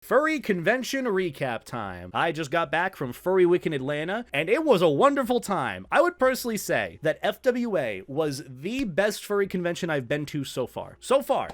Furry convention recap time. I just got back from Furry Weekend Atlanta, and it was a wonderful time. I would personally say that FWA was the best furry convention I've been to so far.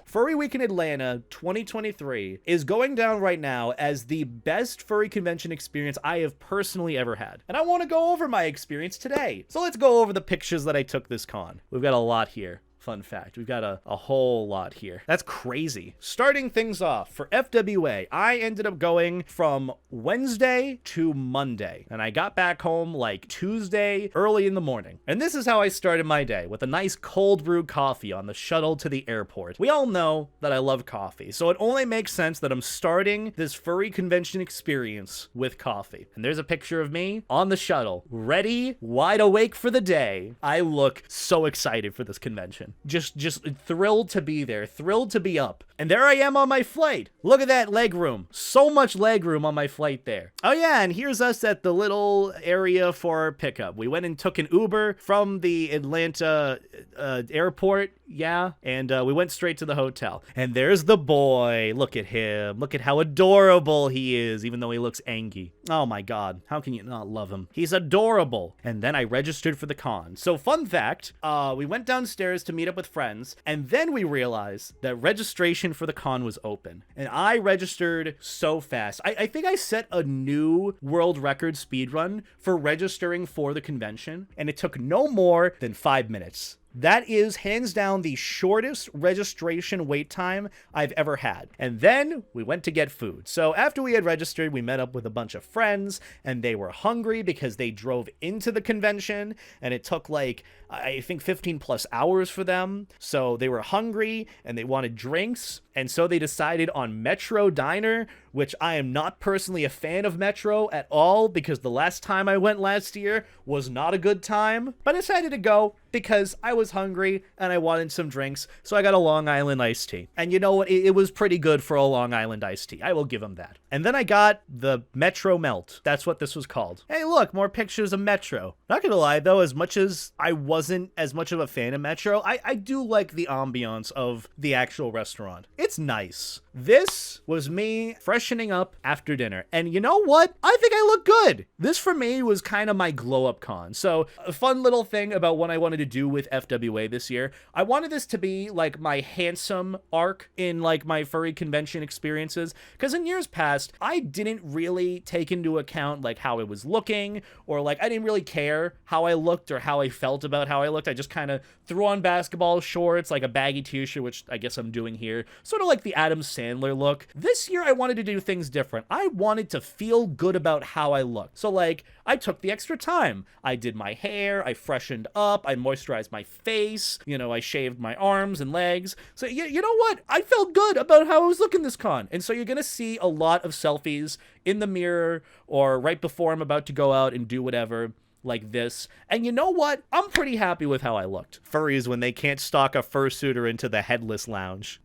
Furry Weekend Atlanta 2023 is going down right now as the best furry convention experience I have personally ever had. And I want to go over my experience today. So let's go over the pictures that I took this con. We've got a lot here. Fun fact, we've got a whole lot here. That's crazy. Starting things off, for FWA, I ended up going from Wednesday to Monday, and I got back home like Tuesday early in the morning. And this is how I started my day, with a nice cold brew coffee on the shuttle to the airport. We all know that I love coffee, so it only makes sense that I'm starting this furry convention experience with coffee. And there's a picture of me on the shuttle, ready, wide awake for the day. I look so excited for this convention. Just thrilled to be there, thrilled to be up. And there I am on my flight. Look at that leg room. So much leg room on my flight there. Oh yeah, and here's us at the little area for our pickup. We went and took an Uber from the Atlanta airport, yeah, and we went straight to the hotel. And there's the boy. Look at him. Look at how adorable he is, even though he looks angry. Oh my god, how can you not love him? He's adorable. And then I registered for the con. So fun fact, we went downstairs to meet up with friends, and then we realized that registration for the con was open. And I registered so fast. I think I set a new world record speed run for registering for the convention, and it took no more than 5 minutes. That is hands down the shortest registration wait time I've ever had. And then we went to get food. So after we had registered, we met up with a bunch of friends, and they were hungry because they drove into the convention, and it took like, I think 15 plus hours for them. So they were hungry and they wanted drinks. And so they decided on Metro Diner, which I am not personally a fan of Metro at all, because the last time I went last year was not a good time. But I decided to go because I was hungry and I wanted some drinks. So I got a Long Island iced tea. And you know what? It was pretty good for a Long Island iced tea. I will give them that. And then I got the Metro Melt. That's what this was called. Hey, look, more pictures of Metro. Not gonna lie though, as much as I wasn't as much of a fan of Metro, I do like the ambiance of the actual restaurant. It's nice. This was me freshening up after dinner. And you know what? I think I look good. This for me was kind of my glow up con. So a fun little thing about what I wanted to do with FWA this year. I wanted this to be like my handsome arc in like my furry convention experiences. Because in years past, I didn't really take into account like how I was looking, or like I didn't really care how I looked or how I felt about how I looked. I just kind of threw on basketball shorts, like a baggy t-shirt, which I guess I'm doing here. Sort of like the Adam Sandler look. This year I wanted to do things different. I wanted to feel good about how I look. So like I took the extra time. I did my hair, I freshened up, I moisturized my face, you know, I shaved my arms and legs. So you know what? I felt good about how I was looking this con. And so you're gonna see a lot of selfies in the mirror or right before I'm about to go out and do whatever, like this. And you know what? I'm pretty happy with how I looked. Furries when they can't stalk a fursuiter into the headless lounge.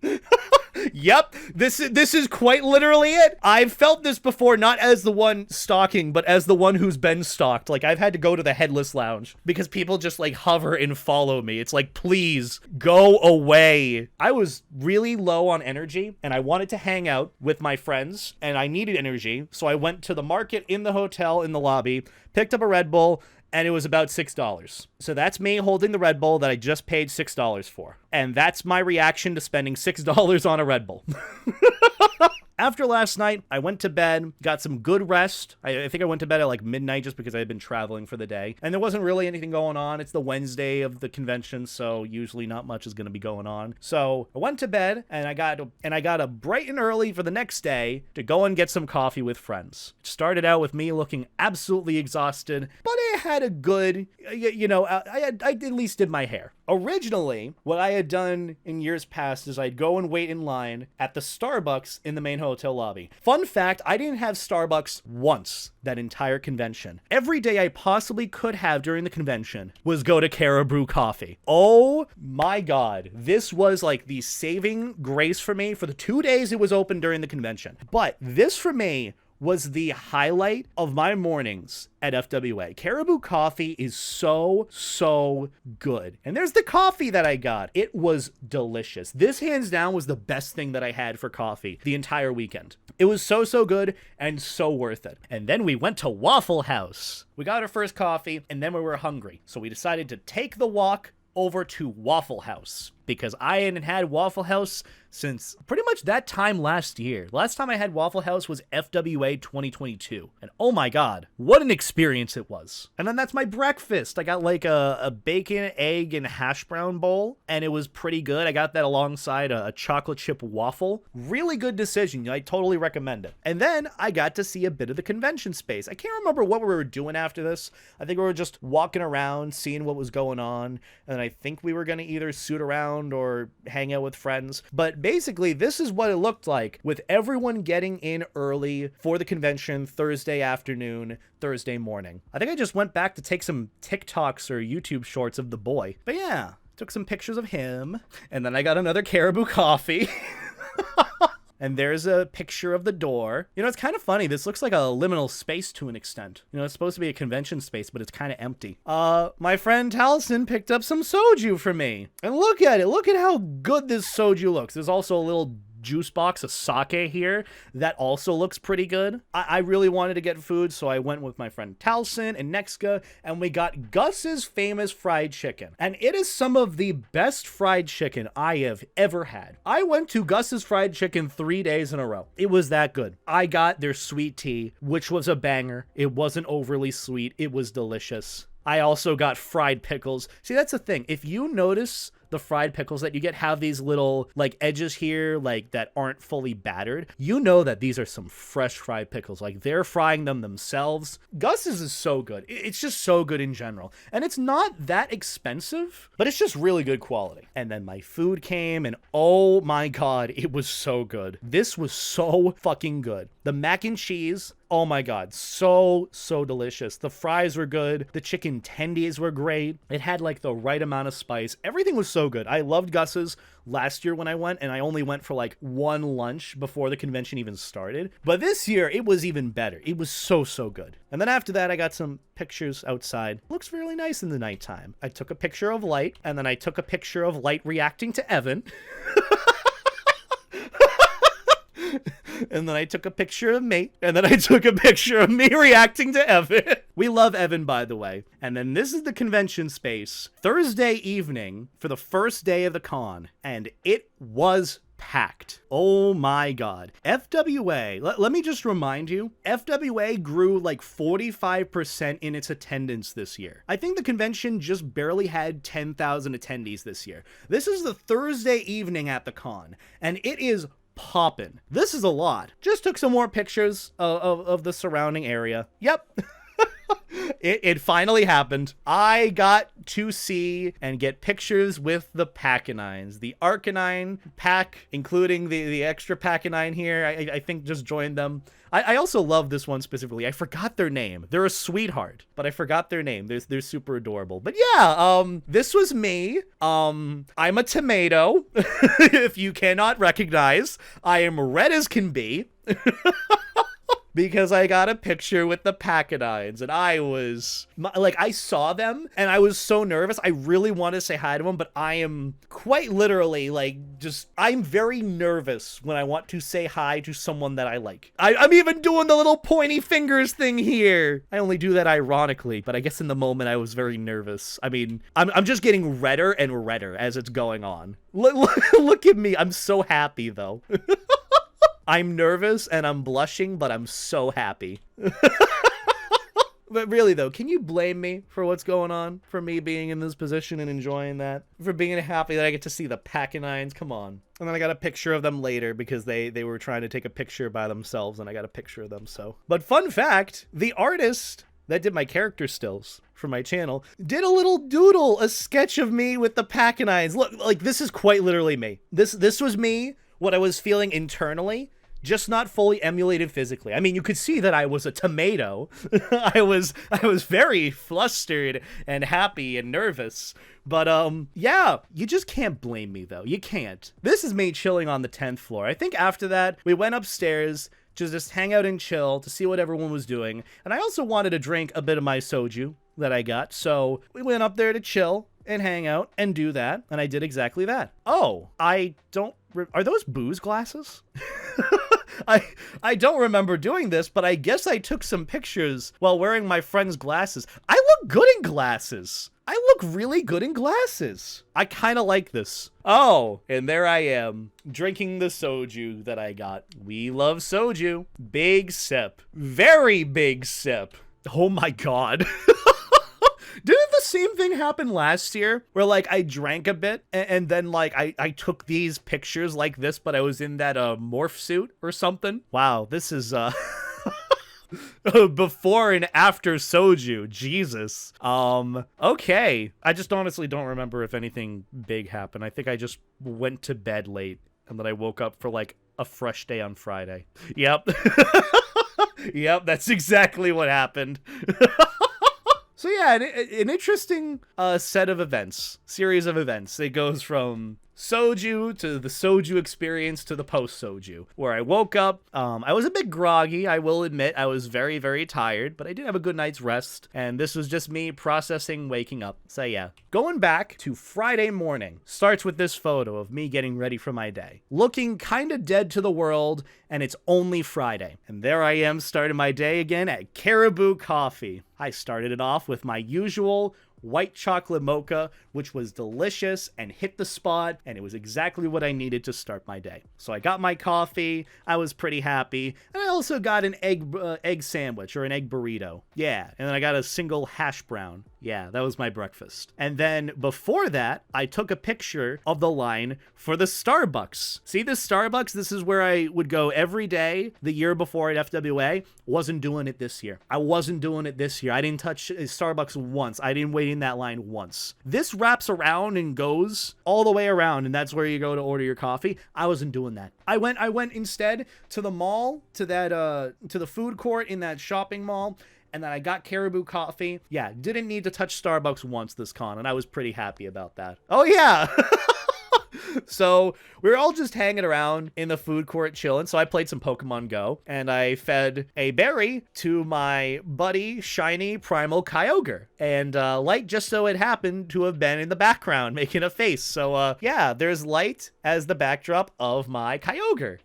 Yep, this is quite literally it. I've felt this before, not as the one stalking, but as the one who's been stalked. Like, I've had to go to the headless lounge because people just like hover and follow me. It's like, please go away. I was really low on energy and I wanted to hang out with my friends and I needed energy. So I went to the market in the hotel in the lobby, picked up a Red Bull, and it was about $6. So that's me holding the Red Bull that I just paid $6 for. And that's my reaction to spending $6 on a Red Bull. After last night, I went to bed, got some good rest. I think I went to bed at like midnight just because I had been traveling for the day. And there wasn't really anything going on. It's the Wednesday of the convention, so usually not much is going to be going on. So I went to bed and I got up bright and early for the next day to go and get some coffee with friends. It started out with me looking absolutely exhausted, but I had a good, I at least did my hair. Originally, what I had done in years past is I'd go and wait in line at the Starbucks in the main hotel lobby. Fun fact, I didn't have Starbucks once that entire convention. Every day I possibly could have during the convention was go to Caribou Coffee. Oh my god. This was like the saving grace for me for the 2 days it was open during the convention. But this for me was the highlight of my mornings at FWA. Caribou coffee is so good. And there's the coffee that I got. It was delicious. This hands down was the best thing that I had for coffee the entire weekend. It was so good and so worth it. And then we went to Waffle House. We got our first coffee and then we were hungry. So we decided to take the walk over to Waffle House because I hadn't had Waffle House since pretty much that time last year. Last time I had Waffle House was FWA 2022. And oh my God, what an experience it was. And then that's my breakfast. I got like a bacon, egg, and hash brown bowl, and it was pretty good. I got that alongside a chocolate chip waffle. Really good decision. I totally recommend it. And then I got to see a bit of the convention space. I can't remember what we were doing after this. I think we were just walking around, seeing what was going on, and I think we were going to either suit around or hang out with friends. But basically, this is what it looked like with everyone getting in early for the convention Thursday afternoon, Thursday morning. I think I just went back to take some TikToks or YouTube shorts of the boy. But yeah, took some pictures of him, and then I got another Caribou coffee. And there's a picture of the door. You know, it's kind of funny. This looks like a liminal space to an extent. You know, it's supposed to be a convention space, but it's kind of empty. My friend Taliesin picked up some soju for me. And look at it. Look at how good this soju looks. There's also a little juice box of sake here that also looks pretty good. I really wanted to get food, so I went with my friend Taliesin and Nexka, and we got Gus's famous fried chicken. And it is some of the best fried chicken I have ever had. I went to Gus's fried chicken 3 days in a row. It was that good. I got their sweet tea, which was a banger. It wasn't overly sweet. It was delicious. I also got fried pickles. See, that's the thing. If you notice the fried pickles that you get have these little like edges here, like that aren't fully battered, you know that these are some fresh fried pickles. Like they're frying them themselves. Gus's is so good. It's just so good in general. And it's not that expensive, but it's just really good quality. And then my food came and oh my God, it was so good. This was so fucking good. The mac and cheese, oh my God, so delicious. The fries were good. The chicken tendies were great. It had like the right amount of spice. Everything was so good. I loved Gus's last year when I went, and I only went for like one lunch before the convention even started. But this year, it was even better. It was so good. And then after that, I got some pictures outside. Looks really nice in the nighttime. I took a picture of Light, and then I took a picture of Light reacting to Evan. And then I took a picture of me. And then I took a picture of me reacting to Evan. We love Evan, by the way. And then this is the convention space. Thursday evening for the first day of the con. And it was packed. Oh my God. FWA, let me just remind you, FWA grew like 45% in its attendance this year. I think the convention just barely had 10,000 attendees this year. This is the Thursday evening at the con. And it is poppin'. This is a lot. Just took some more pictures of the surrounding area. Yep. It finally happened. I got to see and get pictures with the Pachinines. The Arcanine pack, including the extra Pachinine here, I think just joined them. I also love this one specifically. I forgot their name. They're a sweetheart, but I forgot their name. They're super adorable. But yeah, this was me. I'm a tomato. If you cannot recognize, I am red as can be. Because I got a picture with the Pachinines, and I was, like, I saw them, and I was so nervous. I really wanted to say hi to them, but I am quite literally, like, I'm very nervous when I want to say hi to someone that I like. I'm even doing the little pointy fingers thing here. I only do that ironically, but I guess in the moment I was very nervous. I mean, I'm just getting redder and redder as it's going on. Look at me. I'm so happy, though. I'm nervous and I'm blushing, but I'm so happy. But really, though, can you blame me for what's going on? For me being in this position and enjoying that? For being happy that I get to see the Pachinines? Come on. And then I got a picture of them later because they were trying to take a picture by themselves, and I got a picture of them, so. But fun fact, the artist that did my character stills for my channel did a little doodle, a sketch of me with the Pachinines. Look, like, this is quite literally me. This was me, what I was feeling internally, just not fully emulated physically. I mean, you could see that I was a tomato. I was very flustered and happy and nervous. But, yeah, you just can't blame me, though. You can't. This is me chilling on the 10th floor. I think after that, we went upstairs to just hang out and chill, to see what everyone was doing. And I also wanted to drink a bit of my soju that I got. So we went up there to chill and hang out and do that. And I did exactly that. Oh, I don't... Are those booze glasses? I don't remember doing this, but I guess I took some pictures while wearing my friend's glasses. I look good in glasses. I look really good in glasses. I kind of like this. Oh, and there I am, drinking the soju that I got. We love soju. Big sip. Very big sip. Oh my god. Didn't the same thing happen last year where like I drank a bit and then like I took these pictures like this, but I was in that morph suit or something? Wow, this is before and after soju. Jesus. Okay. I just honestly don't remember if anything big happened. I think I just went to bed late and then I woke up for like a fresh day on Friday. Yep. Yep, that's exactly what happened. So yeah, an interesting set of events, series of events. It goes from soju to the soju experience to the post-soju, where I woke up. I was a bit groggy, I will admit. I was very, very tired, but I did have a good night's rest, and this was just me processing waking up. So yeah, going back to Friday morning starts with this photo of me getting ready for my day, looking kind of dead to the world, and it's only Friday. And there I am starting my day again at Caribou Coffee. I started it off with my usual white chocolate mocha, which was delicious and hit the spot, and it was exactly what I needed to start my day. So I got my coffee, I was pretty happy, and I also got an egg sandwich or an egg burrito. Yeah, and then I got a single hash brown. Yeah, that was my breakfast. And then before that, I took a picture of the line for the Starbucks. See this Starbucks? This is where I would go every day the year before at FWA. Wasn't doing it this year. I wasn't doing it this year. I didn't touch Starbucks once. I didn't wait in that line once. This wraps around and goes all the way around, and that's where you go to order your coffee. I wasn't doing that. I went instead to the mall, to the food court in that shopping mall, and then I got Caribou Coffee. Yeah, didn't need to touch Starbucks once this con, and I was pretty happy about that. Oh yeah! So we were all just hanging around in the food court chilling. So I played some Pokemon Go, and I fed a berry to my buddy Shiny Primal Kyogre. And Light just so it happened to have been in the background making a face. So yeah, there's Light as the backdrop of my Kyogre.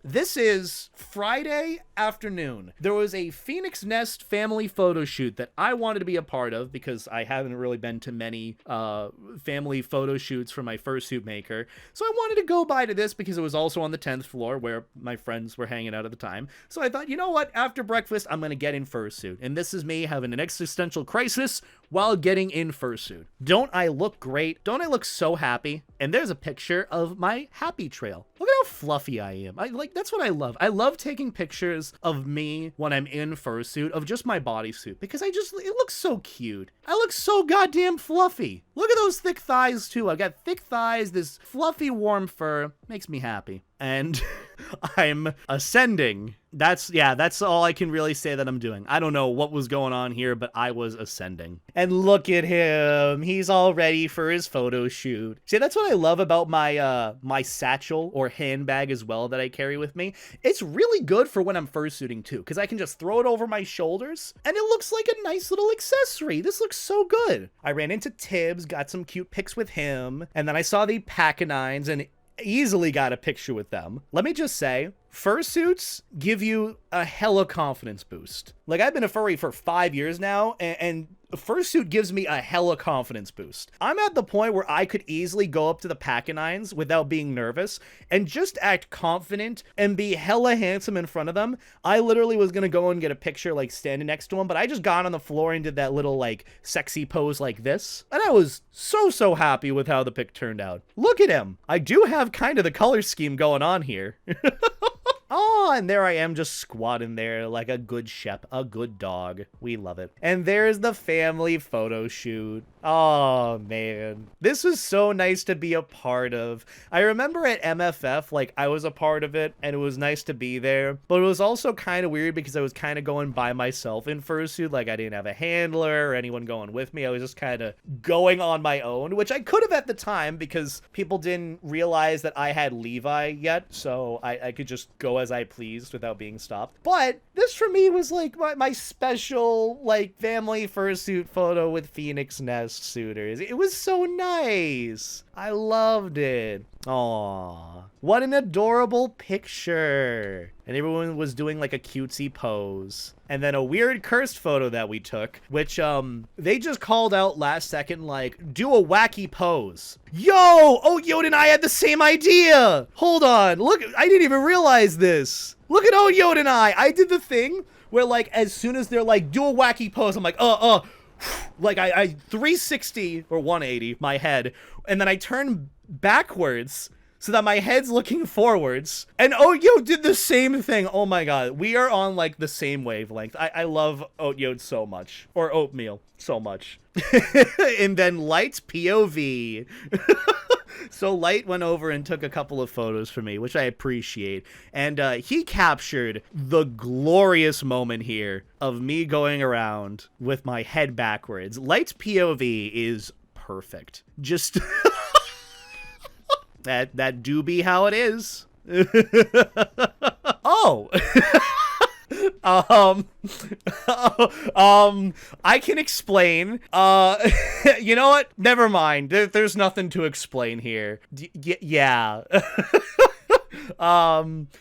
This is Friday afternoon. There was a Phoenix Nest family photo shoot that I wanted to be a part of because I haven't really been to many family photo shoots for my fursuit maker. So I wanted to go by to this because it was also on the 10th floor where my friends were hanging out at the time. So I thought, you know what? After breakfast, I'm going to get in fursuit. And this is me having an existential crisis while getting in fursuit. Don't I look great? Don't I look so happy? And there's a picture of my happy trail. Look at how fluffy I am. That's what I love. I love taking pictures of me when I'm in fursuit, of just my bodysuit, because it looks so cute. I look so goddamn fluffy. Look at those thick thighs too. I've got thick thighs, this fluffy warm fur. Makes me happy. And I'm ascending. That's all I can really say that I'm doing. I don't know what was going on here, but I was ascending. And look at him. He's all ready for his photo shoot. See, that's what I love about my my satchel or handbag as well that I carry with me. It's really good for when I'm fursuiting too, because I can just throw it over my shoulders and it looks like a nice little accessory. This looks so good. I ran into Tibbs, got some cute pics with him, and then I saw the Pack-a-Nines and easily got a picture with them. Let me just say, fursuits give you a hella confidence boost. Like, I've been a furry for 5 years now, and fursuit gives me a hella confidence boost. I'm at the point where I could easily go up to the Pack-a-Nines without being nervous and just act confident and be hella handsome in front of them. I literally was gonna go and get a picture, like, standing next to him, but I just got on the floor and did that little, like, sexy pose like this. And I was so happy with how the pic turned out. Look at him. I do have kind of the color scheme going on here. Oh, and there I am just squatting there like a good shep, a good dog. We love it. And there's the family photo shoot. Oh, man. This was so nice to be a part of. I remember at MFF, like, I was a part of it, and it was nice to be there. But it was also kind of weird because I was kind of going by myself in fursuit. Like, I didn't have a handler or anyone going with me. I was just kind of going on my own, which I could have at the time because people didn't realize that I had Levi yet. So I could just go as I pleased without being stopped. But this for me was like my special like family fursuit photo with Phoenix Nest suitors. It was so nice. I loved it. Aww. What an adorable picture. And everyone was doing like a cutesy pose. And then a weird cursed photo that we took, which they just called out last second, like, do a wacky pose. Yo! Oh, Yoda and I had the same idea! Hold on, look, I didn't even realize this. Look at Yoda and I did the thing where like, as soon as they're like, do a wacky pose, I'm like, like I 360 or 180 my head, and then I turn backwards so that my head's looking forwards, and Oatyo did the same thing. Oh my god, we are on like the same wavelength. I love Oatyo so much, or oatmeal so much. And then Light's POV. So Light went over and took a couple of photos for me, which I appreciate. And he captured the glorious moment here of me going around with my head backwards. Light's POV is perfect. Just that do be how it is. Oh. I can explain. You know what? Never mind. There's nothing to explain here. Yeah.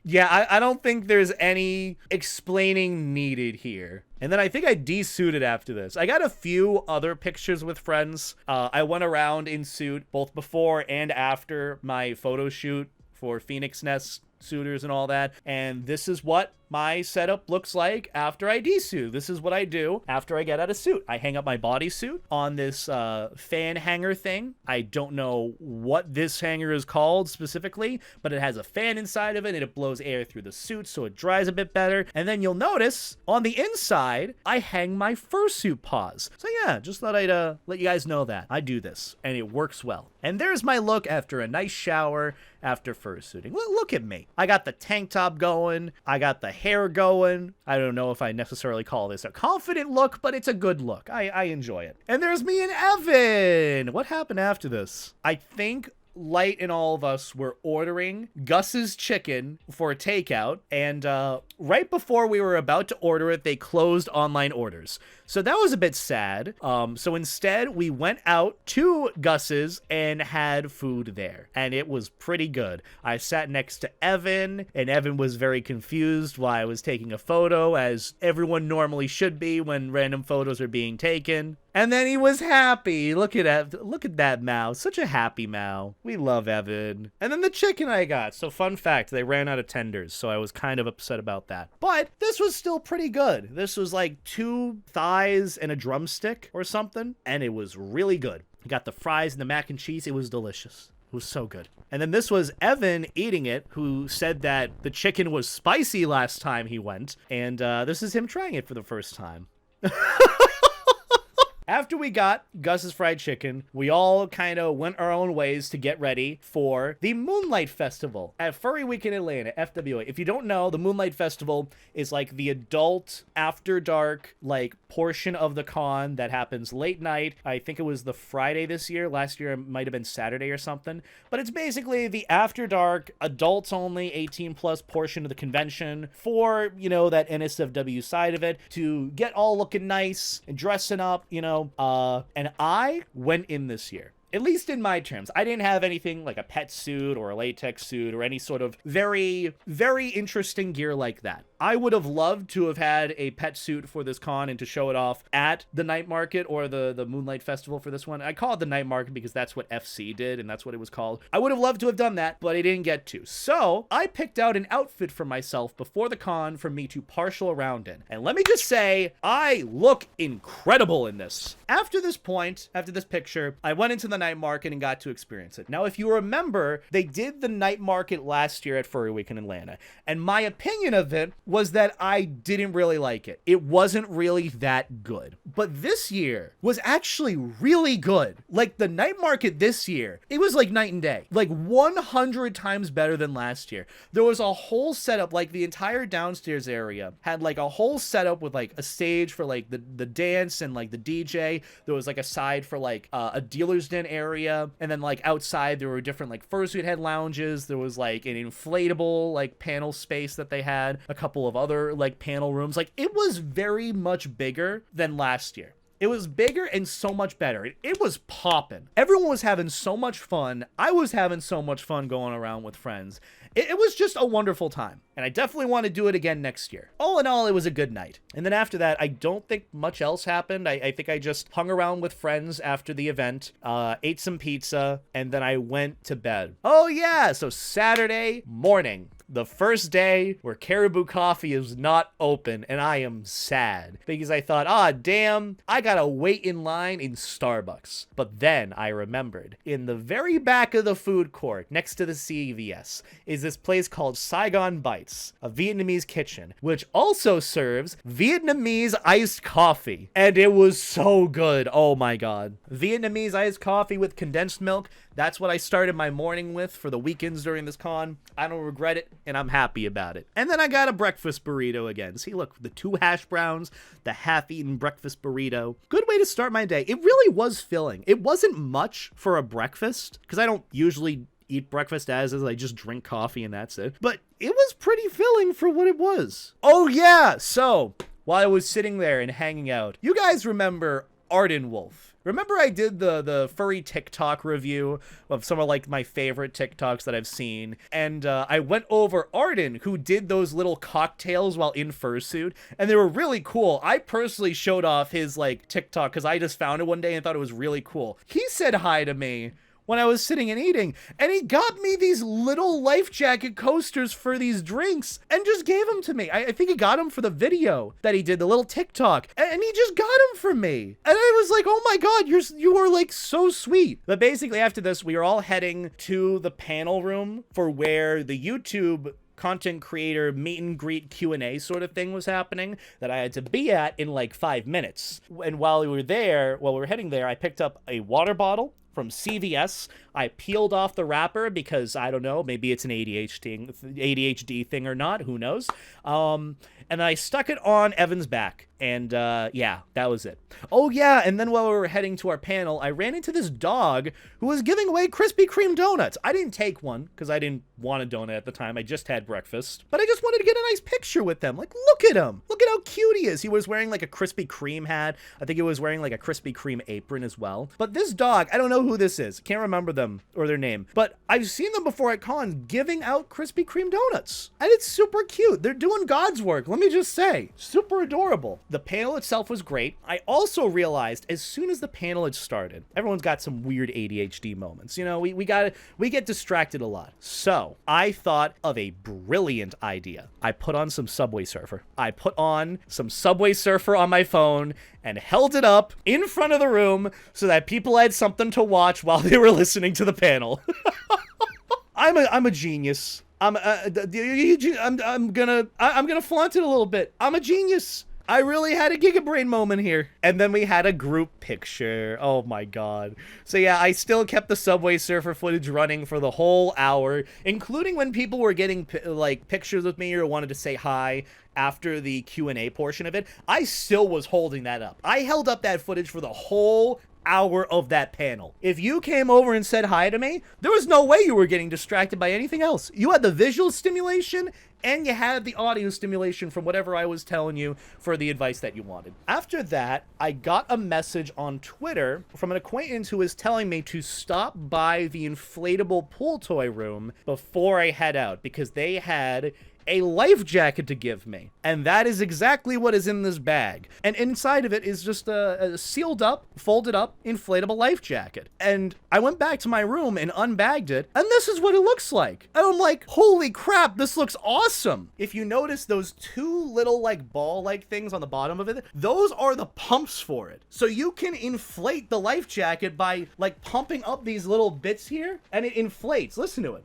Yeah, I don't think there's any explaining needed here. And then I think I de-suited after this. I got a few other pictures with friends. I went around in suit both before and after my photo shoot for Phoenix Nest suitors and all that. And this is what my setup looks like after I de-suit. This is what I do after I get out of suit. I hang up my bodysuit on this fan hanger thing. I don't know what this hanger is called specifically, but it has a fan inside of it and it blows air through the suit so it dries a bit better. And then you'll notice on the inside, I hang my fursuit paws. So yeah, just thought I'd let you guys know that. I do this and it works well. And there's my look after a nice shower after fursuiting. Look at me. I got the tank top going. I got the hair going. I don't know if I necessarily call this a confident look, but it's a good look. I enjoy it. And there's me and Evan. What happened after this? I think Light and all of us were ordering Gus's chicken for takeout, and right before we were about to order it, they closed online orders. So that was a bit sad. So instead, we went out to Gus's and had food there, and it was pretty good. I sat next to Evan, and Evan was very confused why I was taking a photo, as everyone normally should be when random photos are being taken. And then he was happy. Look at that Mao. Such a happy Mao. We love Evan. And then the chicken I got. So fun fact, they ran out of tenders, so I was kind of upset about that. But this was still pretty good. This was like 2 thighs and a drumstick or something, and it was really good. You got the fries and the mac and cheese. It was delicious. It was so good. And then this was Evan eating it, who said that the chicken was spicy last time he went, and this is him trying it for the first time. After we got Gus's fried chicken, we all kind of went our own ways to get ready for the Moonlight Festival at Furry Weekend Atlanta, FWA. If you don't know, the Moonlight Festival is like the adult after dark like portion of the con that happens late night. I think it was the Friday this year. Last year it might have been Saturday or something. But it's basically the after dark, adults only, 18 plus portion of the convention for, you know, that NSFW side of it, to get all looking nice and dressing up, you know. And I went in this year, at least in my terms. I didn't have anything like a pet suit or a latex suit or any sort of very, very interesting gear like that. I would have loved to have had a pet suit for this con and to show it off at the night market or the Moonlight Festival for this one. I call it the night market because that's what FC did and that's what it was called. I would have loved to have done that, but I didn't get to. So I picked out an outfit for myself before the con for me to partial around in. And let me just say, I look incredible in this. After this point, after this picture, I went into the night market and got to experience it. Now, if you remember, they did the night market last year at Furry Weekend Atlanta, and my opinion of it was that I didn't really like it. It wasn't really that good. But this year was actually really good. Like the night market this year, it was like night and day. Like 100 times better than last year. There was a whole setup, like the entire downstairs area had like a whole setup with like a stage for like the dance and like the DJ. There was like a side for like a dealer's den area. And then like outside there were different like fursuit head lounges. There was like an inflatable like panel space that they had. A couple of other like panel rooms. Like it was very much bigger than last year. It was bigger and so much better. It was popping. Everyone was having so much fun. I was having so much fun going around with friends. It was just a wonderful time. And I definitely want to do it again next year. All in all, it was a good night. And then after that, I don't think much else happened. I think I just hung around with friends after the event, ate some pizza, and then I went to bed. Oh yeah, so Saturday morning. The first day where Caribou Coffee is not open, and I am sad because I thought, damn, I gotta wait in line in Starbucks. But then I remembered in the very back of the food court next to the CVS is this place called Saigon Bites, a Vietnamese kitchen, which also serves Vietnamese iced coffee. And it was so good. Oh my God. Vietnamese iced coffee with condensed milk. That's what I started my morning with for the weekends during this con. I don't regret it, and I'm happy about it. And then I got a breakfast burrito again. See, look, the 2 hash browns, the half-eaten breakfast burrito. Good way to start my day. It really was filling. It wasn't much for a breakfast, because I don't usually eat breakfast as is. I just drink coffee and that's it. But it was pretty filling for what it was. Oh yeah, so while I was sitting there and hanging out, you guys remember Arden Wolf. Remember I did the furry TikTok review of some of like my favorite TikToks that I've seen, and I went over Arden, who did those little cocktails while in fursuit, and they were really cool. I personally showed off his like TikTok because I just found it one day and thought it was really cool. He said hi to me when I was sitting and eating, and he got me these little life jacket coasters for these drinks and just gave them to me. I think he got them for the video that he did, the little TikTok, and he just got them for me. And I was like, oh my God, you are like so sweet. But basically after this, we were all heading to the panel room for where the YouTube content creator meet and greet Q&A sort of thing was happening that I had to be at in like 5 minutes. And while we were heading there, I picked up a water bottle from CVS. I peeled off the wrapper because, I don't know, maybe it's an ADHD thing or not, who knows. And I stuck it on Evan's back. And yeah, that was it. Oh yeah, and then while we were heading to our panel, I ran into this dog who was giving away Krispy Kreme donuts. I didn't take one because I didn't want a donut at the time. I just had breakfast. But I just wanted to get a nice picture with them. Like, look at him. Look at how cute he is. He was wearing like a Krispy Kreme hat. I think he was wearing like a Krispy Kreme apron as well. But this dog, I don't know who this is. Can't remember them or their name. But I've seen them before at cons giving out Krispy Kreme donuts. And it's super cute. They're doing God's work, let me just say. Super adorable. The panel itself was great. I also realized as soon as the panel had started, everyone's got some weird ADHD moments. You know, we get distracted a lot. So I thought of a brilliant idea. I put on some Subway Surfer. I put on some Subway Surfer on my phone and held it up in front of the room so that people had something to watch while they were listening to the panel. I'm a genius. I'm gonna flaunt it a little bit. I'm a genius. I really had a Gigabrain moment here. And then we had a group picture. Oh my God. So yeah, I still kept the Subway Surfer footage running for the whole hour, including when people were getting like pictures with me or wanted to say hi after the Q&A portion of it. I still was holding that up. I held up that footage for the whole hour of that panel. If you came over and said hi to me, there was no way you were getting distracted by anything else. You had the visual stimulation and you had the audio stimulation from whatever I was telling you for the advice that you wanted. After that, I got a message on Twitter from an acquaintance who was telling me to stop by the inflatable pool toy room before I head out because they had a life jacket to give me. And that is exactly what is in this bag. And inside of it is just a sealed up, folded up, inflatable life jacket. And I went back to my room and unbagged it, and this is what it looks like. And I'm like, holy crap, this looks awesome. If you notice those two little like ball-like things on the bottom of it, those are the pumps for it. So you can inflate the life jacket by like pumping up these little bits here, and it inflates. Listen to it.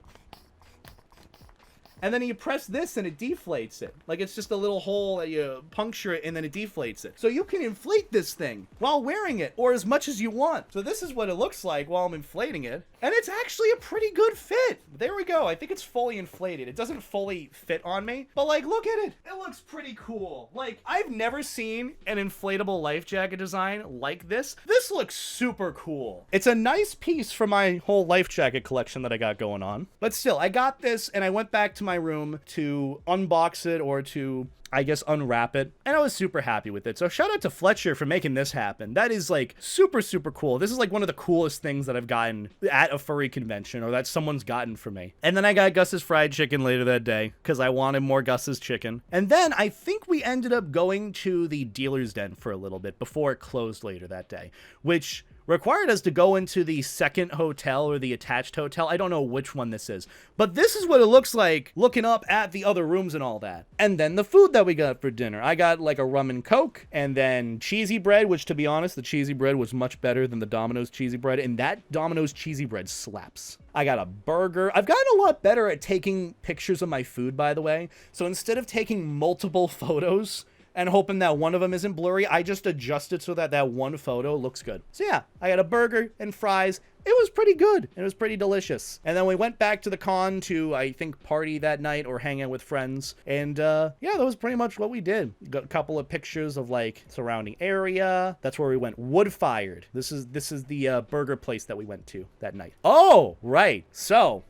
and then you press this and it deflates it. Like it's just a little hole that you puncture it and then it deflates it. So you can inflate this thing while wearing it, or as much as you want. So this is what it looks like while I'm inflating it. And it's actually a pretty good fit. There we go. I think it's fully inflated. It doesn't fully fit on me, but like, look at it. It looks pretty cool. Like, I've never seen an inflatable life jacket design like this. This looks super cool. It's a nice piece for my whole life jacket collection that I got going on. But still, I got this and I went back to my room to unbox it, or to, I guess, unwrap it, and I was super happy with it. So shout out to Fletcher for making this happen. That is like super, super cool. This is like one of the coolest things that I've gotten at a furry convention, or that someone's gotten for me. And then I got Gus's fried chicken later that day because I wanted more Gus's chicken. And then I think we ended up going to the dealer's den for a little bit before it closed later that day, which required us to go into the second hotel, or the attached hotel. I don't know which one this is, but this is what it looks like looking up at the other rooms and all that. And then the food that we got for dinner. I got like a rum and coke, and then cheesy bread, which, to be honest, the cheesy bread was much better than the Domino's cheesy bread, and that Domino's cheesy bread slaps. I got a burger. I've gotten a lot better at taking pictures of my food, by the way. So instead of taking multiple photos and hoping that one of them isn't blurry, I just adjust it so that that one photo looks good. So yeah, I got a burger and fries. It was pretty good. It was pretty delicious. And then we went back to the con to, I think, party that night or hang out with friends. And yeah, that was pretty much what we did. Got a couple of pictures of like surrounding area. That's where we went. Wood Fired. This is the burger place that we went to that night. Oh, right. So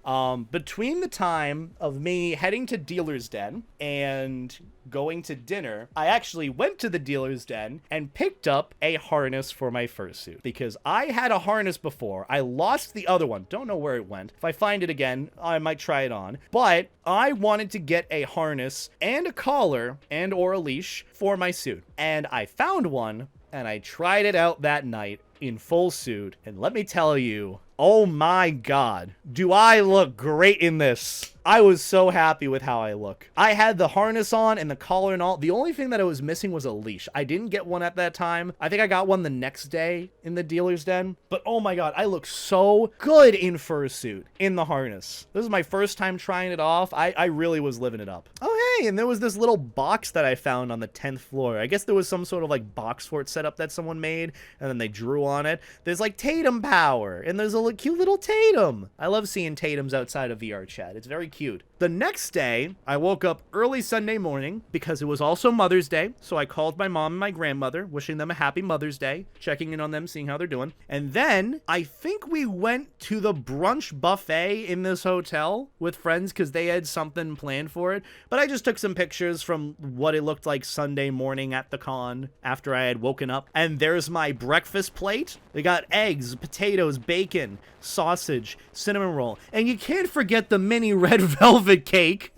between the time of me heading to Dealer's Den and going to dinner, I actually went to the Dealer's Den and picked up a harness for my fursuit, because I had a harness before. I lost the other one. Don't know where it went. If I find it again, I might try it on. But I wanted to get a harness and a collar and or a leash for my suit. And I found one, and I tried it out that night in full suit. And let me tell you, oh my God, do I look great in this. I was so happy with how I look. I had the harness on and the collar and all. The only thing that I was missing was a leash. I didn't get one at that time. I think I got one the next day in the Dealer's Den. But oh my God, I look so good in fursuit in the harness. This is my first time trying it off. I really was living it up. Oh hey, and there was this little box that I found on the 10th floor. I guess there was some sort of like box fort setup that someone made, and then they drew on it. There's like Tatum power, and there's a cute little Tatum. I love seeing Tatums outside of VR chat. It's very cute. The next day, I woke up early Sunday morning because it was also Mother's Day. So I called my mom and my grandmother, wishing them a happy Mother's Day, checking in on them, seeing how they're doing. And then I think we went to the brunch buffet in this hotel with friends because they had something planned for it. But I just took some pictures from what it looked like Sunday morning at the con after I had woken up. And there's my breakfast plate. We got eggs, potatoes, bacon, sausage, cinnamon roll, and you can't forget the mini red velvet cake.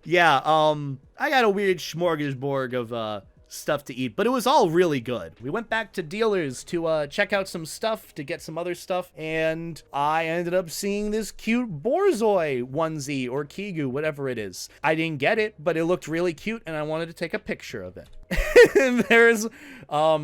Yeah, I got a weird smorgasbord of stuff to eat, but it was all really good. We went back to Dealers to check out some stuff, to get some other stuff, and I ended up seeing this cute Borzoi onesie, or Kigu, whatever it is. I didn't get it, but it looked really cute, and I wanted to take a picture of it. And there's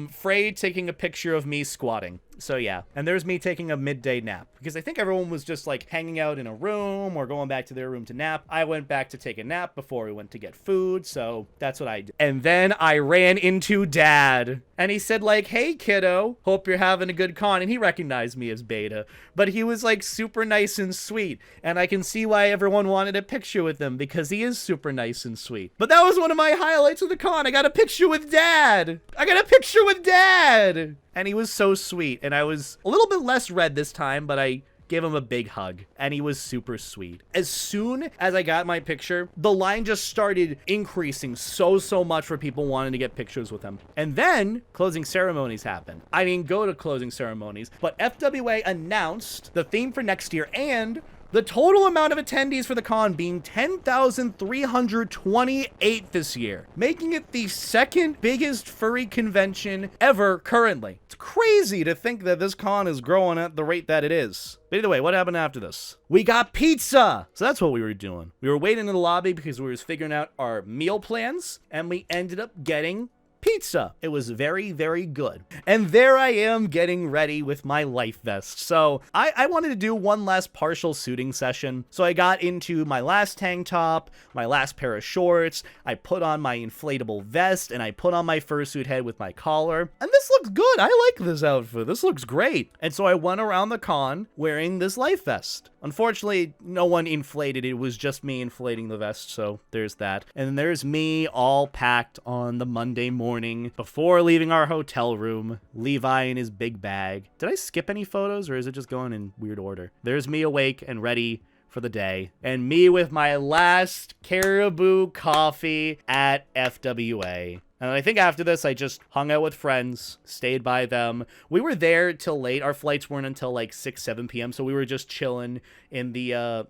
Frey taking a picture of me squatting. So yeah, and there's me taking a midday nap, because I think everyone was just like hanging out in a room or going back to their room to nap. I went back to take a nap before we went to get food, so that's what I did. And then I ran into Dad, and he said like, "Hey kiddo, hope you're having a good con." And he recognized me as Beta, but he was like super nice and sweet, and I can see why everyone wanted a picture with him, because he is super nice and sweet. But that was one of my highlights of the con. I got a picture with Dad. I got a picture with Dad. And he was so sweet, and I was a little bit less red this time, but I gave him a big hug, and he was super sweet. As soon as I got my picture, the line just started increasing so much for people wanting to get pictures with him. And then closing ceremonies happened. I didn't go to closing ceremonies, but FWA announced the theme for next year and the total amount of attendees for the con being 10,328 this year, making it the second biggest furry convention ever currently. It's crazy to think that this con is growing at the rate that it is. But either way, what happened after this? We got pizza! So that's what we were doing. We were waiting in the lobby because we were figuring out our meal plans, and we ended up getting pizza. It was very, very good. And there I am getting ready with my life vest. So I wanted to do one last partial suiting session. So I got into my last tank top, my last pair of shorts, I put on my inflatable vest, and I put on my fursuit head with my collar. And this looks good. I like this outfit. This looks great. And so I went around the con wearing this life vest. Unfortunately, no one inflated it. It was just me inflating the vest, so there's that. And then there's me all packed on the Monday morning before leaving our hotel room. Levi in his big bag. Did I skip any photos, or is it just going in weird order? There's me awake and ready for the day, and me with my last Caribou coffee at FWA. And I think after this, I just hung out with friends, stayed by them. We were there till late. Our flights weren't until like 6, 7 p.m. So we were just chilling in the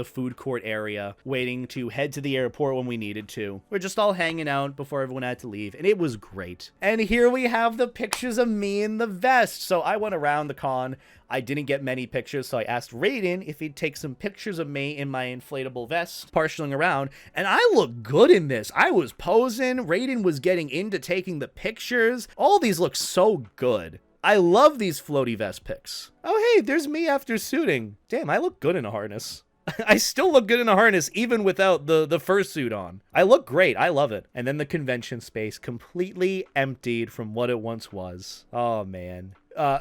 food court area, waiting to head to the airport when we needed to. We're just all hanging out before everyone had to leave, and it was great. And here we have the pictures of me in the vest. So I went around the con. I didn't get many pictures, so I asked Raiden if he'd take some pictures of me in my inflatable vest, partialing around, and I look good in this. I was posing, Raiden was getting into taking the pictures. All these look so good. I love these floaty vest pics. Oh, hey, there's me after suiting. Damn, I look good in a harness. I still look good in a harness even without the fursuit on. I look great. I love it. And then the convention space completely emptied from what it once was. Oh, man.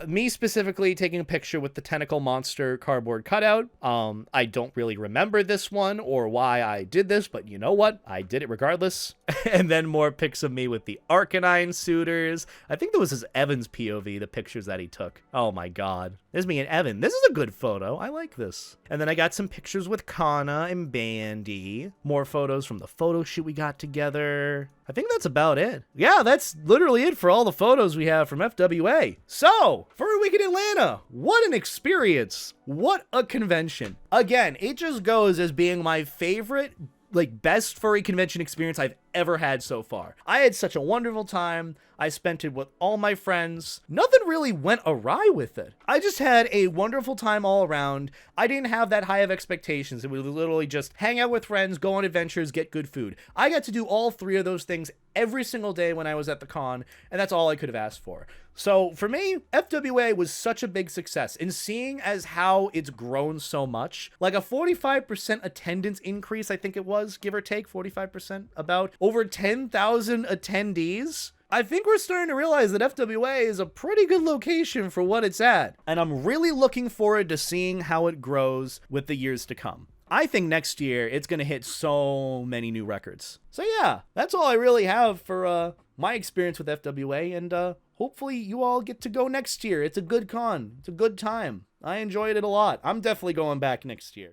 Me specifically taking a picture with the tentacle monster cardboard cutout. I don't really remember this one or why I did this, but you know what? I did it regardless. And then more pics of me with the Arcanine suitors. I think that was his Evan's POV, the pictures that he took. Oh my god. There's me and Evan. This is a good photo. I like this. And then I got some pictures with Kohana and Bandy. More photos from the photo shoot we got together. I think that's about it. Yeah, that's literally it for all the photos we have from FWA. So, Furry Weekend Atlanta, what an experience. What a convention. Again, it just goes as being my favorite, best furry convention experience I've ever had so far. I had such a wonderful time. I spent it with all my friends. Nothing really went awry with it. I just had a wonderful time all around. I didn't have that high of expectations. It was literally just hang out with friends, go on adventures, get good food. I got to do all three of those things every single day when I was at the con, and that's all I could have asked for. So for me, FWA was such a big success, and seeing as how it's grown so much, like a 45% attendance increase, I think it was, give or take 45%, about over 10,000 attendees. I think we're starting to realize that FWA is a pretty good location for what it's at, and I'm really looking forward to seeing how it grows with the years to come. I think next year it's going to hit so many new records. So yeah, that's all I really have for my experience with FWA, and hopefully you all get to go next year. It's a good con. It's a good time. I enjoyed it a lot. I'm definitely going back next year.